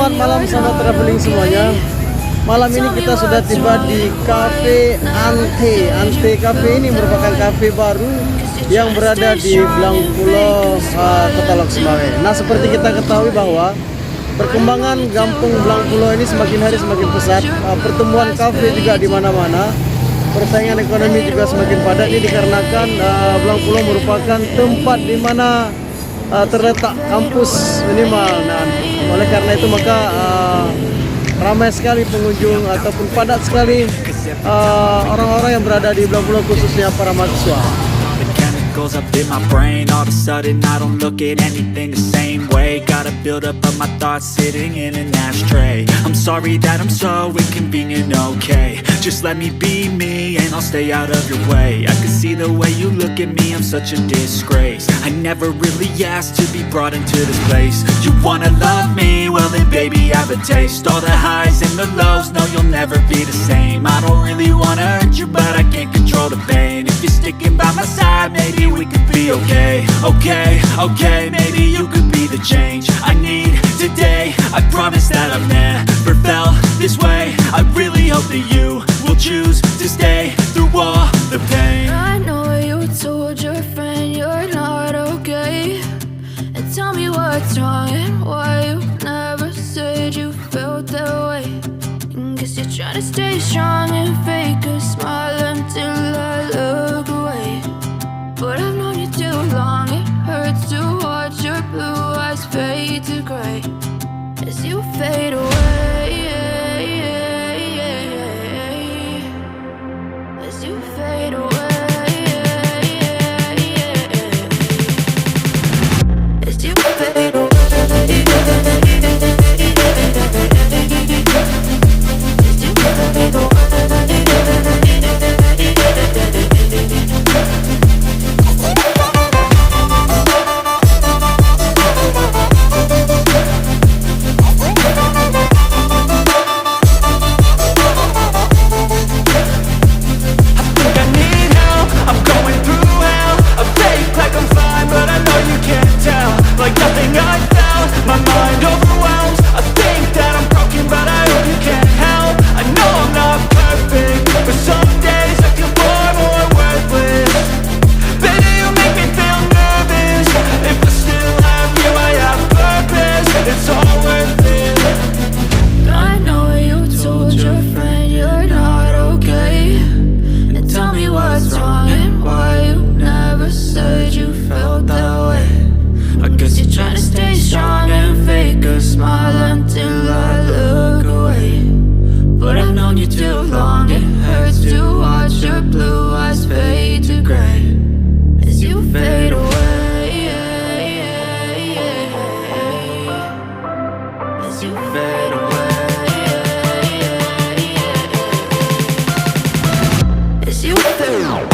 Selamat malam sahabat traveling semuanya. Malam ini kita sudah tiba di cafe ANTHE. ANTHE Cafe ini merupakan cafe baru yang berada di Belang Pulau, Kota Lok Semawe. Nah, seperti kita ketahui bahwa perkembangan Kampung Belang Pulau ini semakin hari semakin pesat. Pertumbuhan kafe juga di mana-mana. Persaingan ekonomi juga semakin padat. Ini dikarenakan Belang Pulau merupakan tempat di mana terletak kampus minimal. Nah, oleh karena itu maka ramai sekali pengunjung ataupun padat sekali orang-orang yang berada di Belang Pulau, khususnya para mahasiswa. Goes up in my brain. All of a sudden I don't look at anything the same way. Got a build up of my thoughts sitting in an ashtray. I'm sorry that I'm so inconvenient, okay. Just let me be me and I'll stay out of your way. I can see the way you look at me, I'm such a disgrace. I never really asked to be brought into this place. You wanna love me? Well then baby I have a taste. All the highs and the lows, no you'll never be the same. I don't really wanna hurt you but I can't control the pain. If you're sticking by my side, maybe we could be okay. Okay, maybe you could be the change I need today. I promise that I've never felt this way. I really hope that you will choose to stay through all the pain. I know you told your friend you're not okay, and tell me what's wrong and why you never said you felt that way. Guess you're trying to stay strong and fake a smile until I look away. But I've known you too long, it hurts to watch your blue eyes fade to grey as you fade away. As you fade away. As you fade away. As you fade away. Like nothing I felt, my mind overwhelms. I think that I'm broken, but I hope you can't help. I know I'm not perfect, but some days I feel far more worthless. Baby, you make me feel nervous. If I still have you, I have purpose. It's all worth it. I know you told your friend you're not okay, and tell me what's wrong and why you never said you felt that way. I guess you're trying to stay strong and fake a smile until I look away. But I've known you too long, it hurts to watch your blue eyes fade to grey as you fade away. As you fade away. As you fade away.